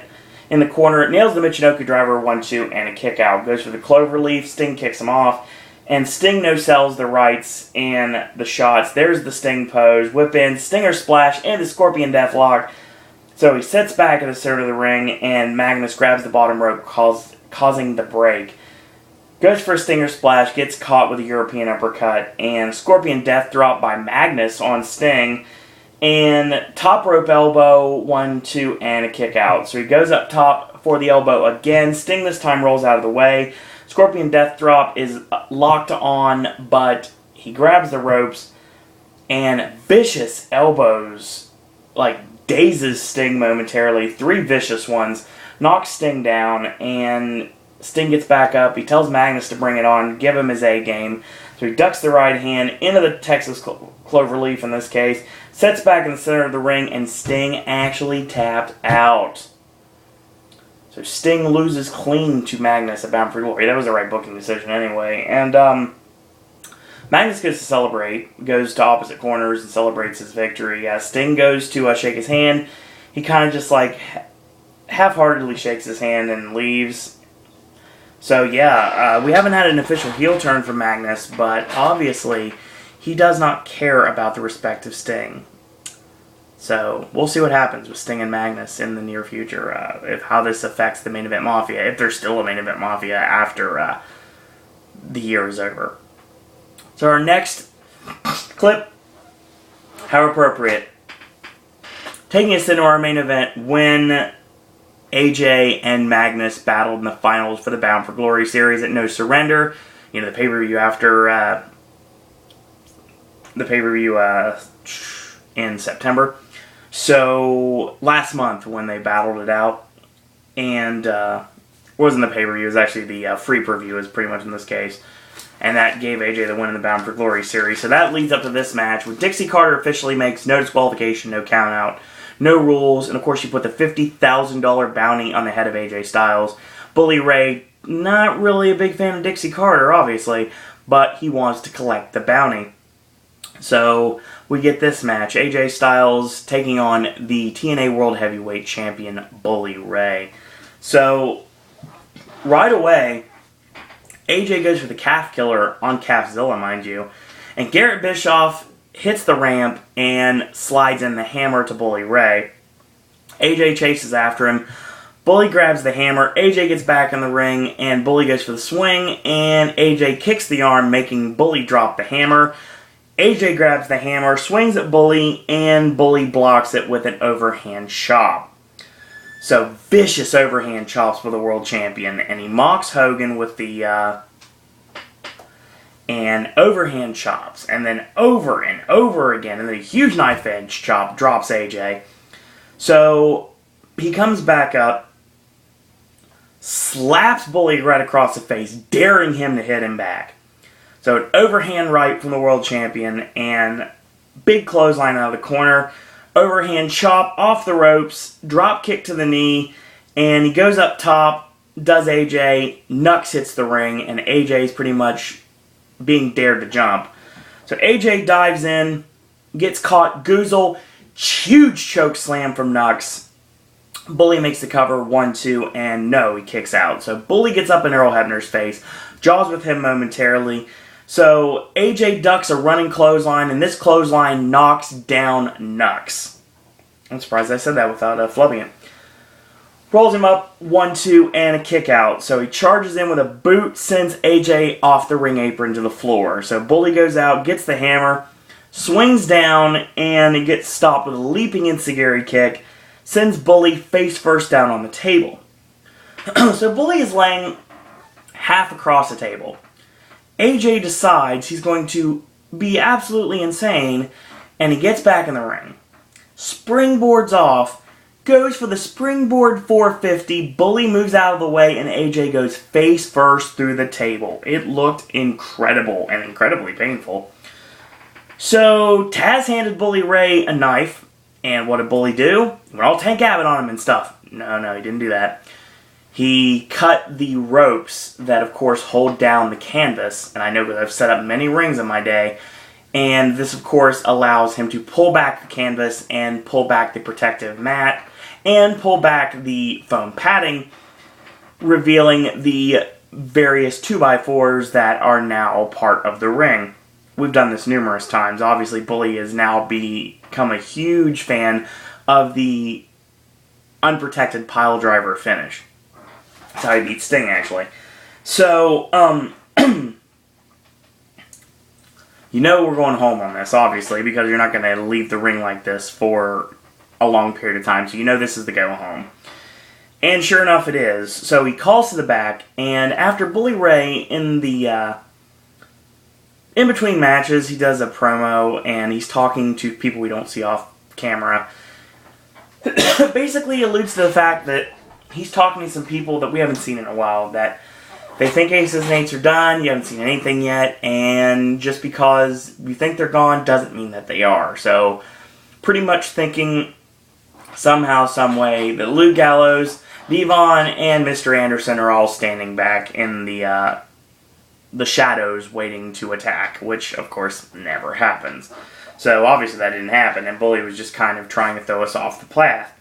in the corner. Nails the Michinoku driver 1-2 and a kick out. Goes for the cloverleaf. Sting kicks him off, and Sting no-sells the rights and the shots. There's the Sting pose. Whip in, stinger splash, and the Scorpion Deathlock. So he sits back at the center of the ring, and Magnus grabs the bottom rope, causing the break. Goes for a stinger splash, gets caught with a European uppercut, and Scorpion Death Drop by Magnus on Sting, and top rope elbow, 1-2, and a kick out. So he goes up top for the elbow again. Sting this time rolls out of the way. Scorpion Death Drop is locked on, but he grabs the ropes, and vicious elbows, like dazes Sting momentarily. 3 vicious ones, knocks Sting down, and Sting gets back up. He tells Magnus to bring it on, give him his A game. So he ducks the right hand into the Texas Cloverleaf in this case, sets back in the center of the ring, and Sting actually tapped out. So Sting loses clean to Magnus at Bound for Glory. That was the right booking decision anyway. And Magnus gets to celebrate, goes to opposite corners and celebrates his victory. Sting goes to shake his hand. He kind of just like half-heartedly shakes his hand and leaves. So yeah, we haven't had an official heel turn from Magnus, but obviously he does not care about the respect of Sting. So we'll see what happens with Sting and Magnus in the near future, if how this affects the Main Event Mafia, if there's still a Main Event Mafia after the year is over. So our next clip, how appropriate. Taking us into our main event when AJ and Magnus battled in the finals for the Bound for Glory series at No Surrender. You know, the pay-per-view after the pay-per-view in September. So, last month when they battled it out, and it wasn't the pay-per-view, it was actually the free preview is pretty much in this case. And that gave AJ the win in the Bound for Glory series. So that leads up to this match, where Dixie Carter officially makes no disqualification, no count-out, no rules, and of course she put the $50,000 bounty on the head of AJ Styles. Bully Ray, not really a big fan of Dixie Carter, obviously, but he wants to collect the bounty. So we get this match, AJ Styles taking on the TNA World Heavyweight Champion, Bully Ray. So, right away, AJ goes for the calf killer on Calfzilla, mind you, and Garrett Bischoff hits the ramp and slides in the hammer to Bully Ray. AJ chases after him. Bully grabs the hammer. AJ gets back in the ring, and Bully goes for the swing, and AJ kicks the arm, making Bully drop the hammer. AJ grabs the hammer, swings at Bully, and Bully blocks it with an overhand chop. So, vicious overhand chops for the world champion, and he mocks Hogan with the and overhand chops, and then over and over again, and then a huge knife edge chop drops AJ. So, he comes back up, slaps Bully right across the face, daring him to hit him back. So, an overhand right from the world champion, and big clothesline out of the corner, overhand chop off the ropes, drop kick to the knee, and he goes up top, does AJ, Nux hits the ring, and AJ's pretty much being dared to jump. So AJ dives in, gets caught, Goozle, huge choke slam from Nux. Bully makes the cover, 1-2, and no, he kicks out. So Bully gets up in Earl Hebner's face, jaws with him momentarily. So AJ ducks a running clothesline, and this clothesline knocks down Nux. I'm surprised I said that without flubbing it. Rolls him up, 1-2, and a kick out. So he charges in with a boot, sends AJ off the ring apron to the floor. So Bully goes out, gets the hammer, swings down, and he gets stopped with a leaping enziguri kick, sends Bully face first down on the table. So Bully is laying half across the table. AJ decides he's going to be absolutely insane and he gets back in the ring. Springboards off, goes for the springboard 450, Bully moves out of the way, and AJ goes face first through the table. It looked incredible and incredibly painful. So, Taz handed Bully Ray a knife, and what did Bully do? He went all Tank Abbott on him and stuff. No, he didn't do that. He cut the ropes that, of course, hold down the canvas, and I know because I've set up many rings in my day, and this, of course, allows him to pull back the canvas and pull back the protective mat and pull back the foam padding, revealing the various 2x4s that are now part of the ring. We've done this numerous times. Obviously, Bully has now become a huge fan of the unprotected pile driver finish. That's how he beat Sting, actually. So, you know we're going home on this, obviously, because you're not going to leave the ring like this for a long period of time. So you know this is the go home. And sure enough, it is. So he calls to the back, and after Bully Ray in the in between matches, he does a promo, and he's talking to people we don't see off camera. Basically alludes to the fact that he's talking to some people that we haven't seen in a while, that they think Aces and Eights are done, you haven't seen anything yet, and just because you think they're gone doesn't mean that they are. So, pretty much thinking somehow, some way, that Lou Gallows, Devon, and Mr. Anderson are all standing back in the shadows waiting to attack, which, of course, never happens. So, obviously that didn't happen, and Bully was just kind of trying to throw us off the path.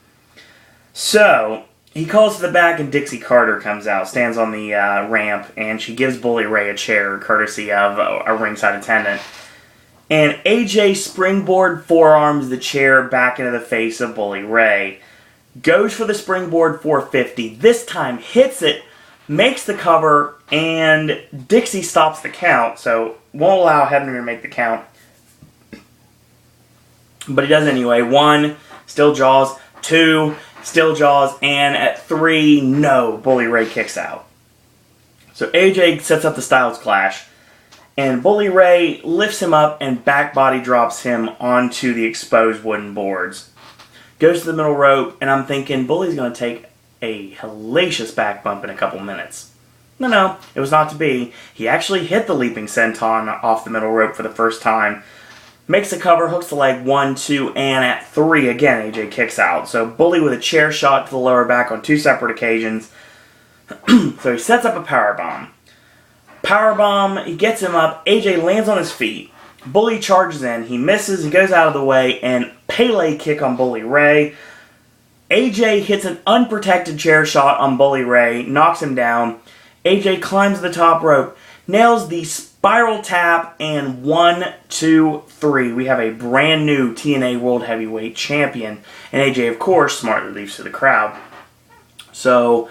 So, he calls to the back, and Dixie Carter comes out, stands on the ramp, and she gives Bully Ray a chair, courtesy of a ringside attendant. And AJ springboard forearms the chair back into the face of Bully Ray. Goes for the springboard 450. This time hits it, makes the cover, and Dixie stops the count, so won't allow Henry to make the count. But he does anyway. 1, still Jaws. 2, still Jaws. And at 3, no, Bully Ray kicks out. So AJ sets up the Styles Clash. And Bully Ray lifts him up and back body drops him onto the exposed wooden boards. Goes to the middle rope, and I'm thinking Bully's going to take a hellacious back bump in a couple minutes. No, it was not to be. He actually hit the leaping senton off the middle rope for the first time. Makes the cover, hooks the leg 1, 2, and at 3, again, AJ kicks out. So Bully with a chair shot to the lower back on 2 separate occasions. So he sets up a powerbomb. Powerbomb, he gets him up, AJ lands on his feet. Bully charges in, he misses, he goes out of the way, and Pele kick on Bully Ray. AJ hits an unprotected chair shot on Bully Ray, knocks him down. AJ climbs the top rope, nails the spiral tap, and 1, 2, 3. We have a brand new TNA World Heavyweight Champion. And AJ, of course, smartly leaves to the crowd. So,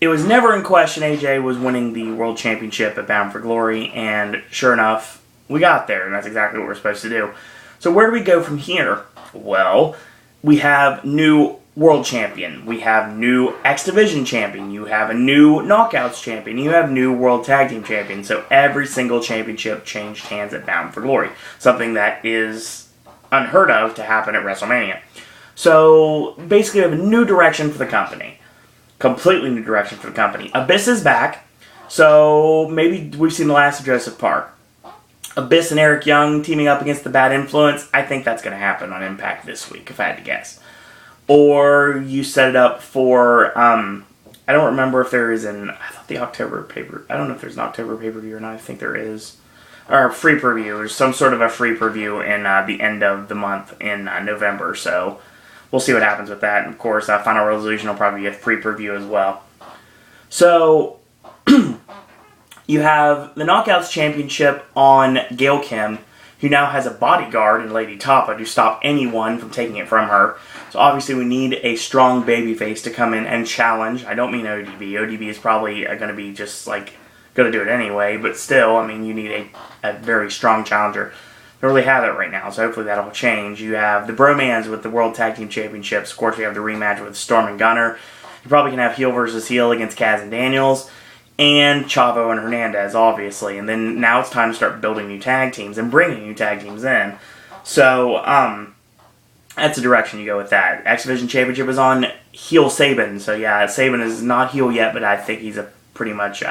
it was never in question AJ was winning the World Championship at Bound for Glory, and sure enough, we got there, and that's exactly what we're supposed to do. So where do we go from here? Well, we have new World Champion, we have new X Division Champion, you have a new Knockouts Champion, you have new World Tag Team Champion, so every single championship changed hands at Bound for Glory. Something that is unheard of to happen at WrestleMania. So, basically we have a new direction for the company. Completely new direction for the company. Abyss is back, so maybe we've seen the last of Joseph Park. Abyss and Eric Young teaming up against the Bad Influence, I think that's going to happen on Impact this week, if I had to guess. Or you set it up for, I don't remember if there is I thought the October paper, I don't know if there's an October pay-per-view or not, I think there is. Or free preview, there's some sort of a free preview in the end of the month in November, so we'll see what happens with that. And of course, Final Resolution will probably be a free preview as well. So, you have the Knockouts Championship on Gail Kim, who now has a bodyguard in Lady Tapa to stop anyone from taking it from her. So obviously we need a strong babyface to come in and challenge. I don't mean ODB. ODB is probably going to be just like going to do it anyway, but still, I mean, you need a very strong challenger. Don't really have it right now, so hopefully that'll change. You have the Bromans with the World Tag Team Championships. Of course, we have the rematch with Storm and Gunner. You probably can have heel versus heel against Kaz and Daniels. And Chavo and Hernandez, obviously. And then now it's time to start building new tag teams and bringing new tag teams in. So, that's the direction you go with that. X Division Championship is on heel Sabin. So, yeah, Sabin is not heel yet, but I think he's pretty much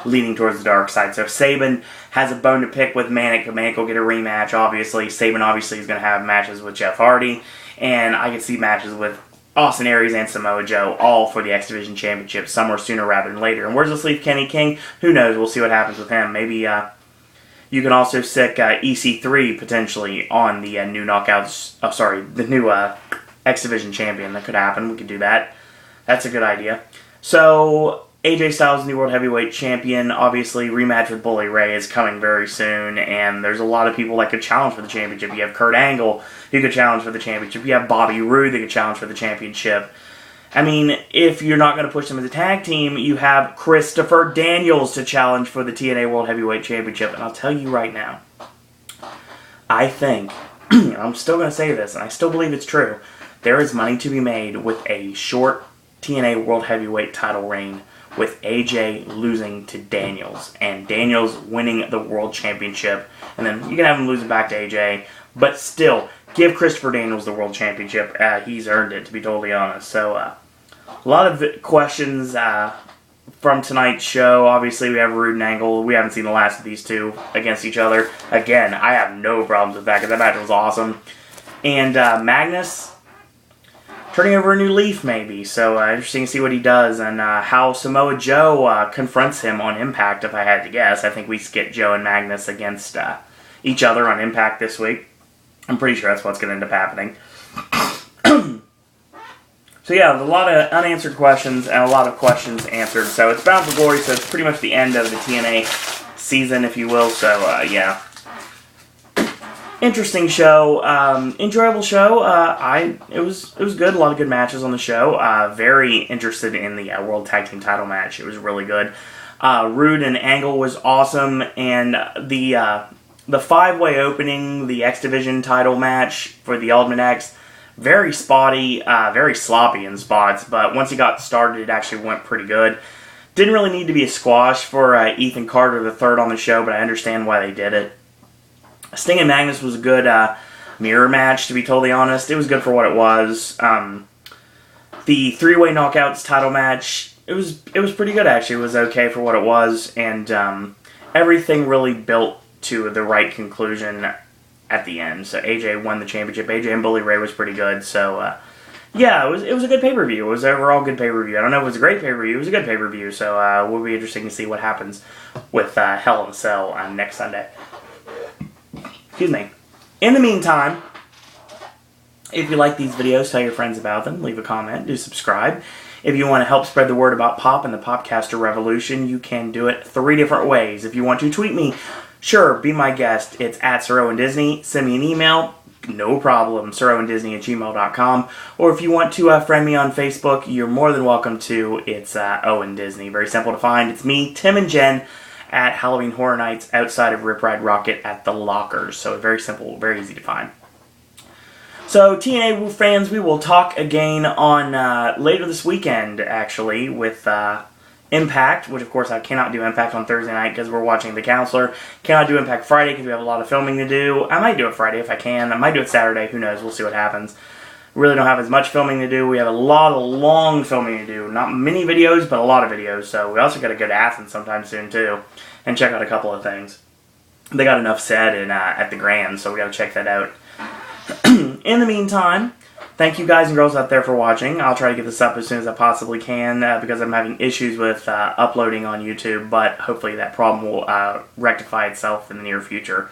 leaning towards the dark side. So, if Sabin has a bone to pick with Manic, Manic will get a rematch, obviously. Sabin obviously is going to have matches with Jeff Hardy. And I can see matches with Austin Aries and Samoa Joe, all for the X Division Championship, somewhere sooner rather than later. And where's this leave Kenny King? Who knows? We'll see what happens with him. Maybe you can also stick EC3 potentially on the new the new X Division champion. That could happen. We could do that. That's a good idea. So, AJ Styles, new World Heavyweight Champion. Obviously, rematch with Bully Ray is coming very soon, and there's a lot of people that could challenge for the championship. You have Kurt Angle, who could challenge for the championship. You have Bobby Roode, that could challenge for the championship. I mean, if you're not going to push them as a tag team, you have Christopher Daniels to challenge for the TNA World Heavyweight Championship. And I'll tell you right now, I think, I'm still going to say this, and I still believe it's true, there is money to be made with a short TNA World Heavyweight title reign with AJ losing to Daniels and Daniels winning the World Championship. And then you can have him losing back to AJ, but still, give Christopher Daniels the World Championship. He's earned it, to be totally honest. So, a lot of questions from tonight's show. Obviously, we have Roode and Angle. We haven't seen the last of these two against each other. Again, I have no problems with that because that match was awesome. And Magnus turning over a new leaf, maybe. So, interesting to see what he does and how Samoa Joe confronts him on Impact, if I had to guess. I think we get Joe and Magnus against each other on Impact this week. I'm pretty sure that's what's going to end up happening. So yeah, a lot of unanswered questions and a lot of questions answered. So it's Bound for Glory, so it's pretty much the end of the TNA season, if you will. So yeah, interesting show, enjoyable show. It was good. A lot of good matches on the show. Very interested in the World Tag Team Title match. It was really good. Roode and Angle was awesome, and the 5-way opening, the X Division title match for the Ultimate X, very spotty, very sloppy in spots, but once it got started, it actually went pretty good. Didn't really need to be a squash for Ethan Carter III on the show, but I understand why they did it. Sting and Magnus was a good mirror match, to be totally honest. It was good for what it was. The 3-way knockouts title match, it was pretty good, actually. It was okay for what it was, and everything really built to the right conclusion at the end. So AJ won the championship. AJ and Bully Ray was pretty good. So yeah, it was a good pay-per-view. It was overall good pay-per-view. I don't know if it was a great pay-per-view. It was a good pay-per-view. So it will be interesting to see what happens with Hell in a Cell on next Sunday. Excuse me. In the meantime, if you like these videos, tell your friends about them. Leave a comment. Do subscribe. If you want to help spread the word about Pop and the Popcaster Revolution, you can do it 3 different ways. If you want to tweet me, sure, be my guest. It's at SirOwenDisney. Send me an email. No problem. SirOwenDisney@gmail.com. Or if you want to friend me on Facebook, you're more than welcome to. It's Owen Disney. Very simple to find. It's me, Tim, and Jen at Halloween Horror Nights outside of Rip Ride Rocket at the Lockers. So very simple, very easy to find. So, TNA fans, we will talk again on later this weekend, actually, with Impact, which, of course, I cannot do Impact on Thursday night because we're watching The Counselor. Cannot do Impact Friday because we have a lot of filming to do. I might do it Friday if I can. I might do it Saturday. Who knows? We'll see what happens. Really don't have as much filming to do. We have a lot of long filming to do. Not many videos, but a lot of videos. So, we also got to go to Athens sometime soon, too, and check out a couple of things. They got enough set at the Grand, so we got to check that out. In the meantime, thank you guys and girls out there for watching. I'll try to get this up as soon as I possibly can because I'm having issues with uploading on YouTube, but hopefully that problem will rectify itself in the near future.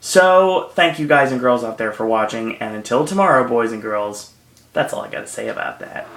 So, thank you guys and girls out there for watching, and until tomorrow, boys and girls, that's all I got to say about that.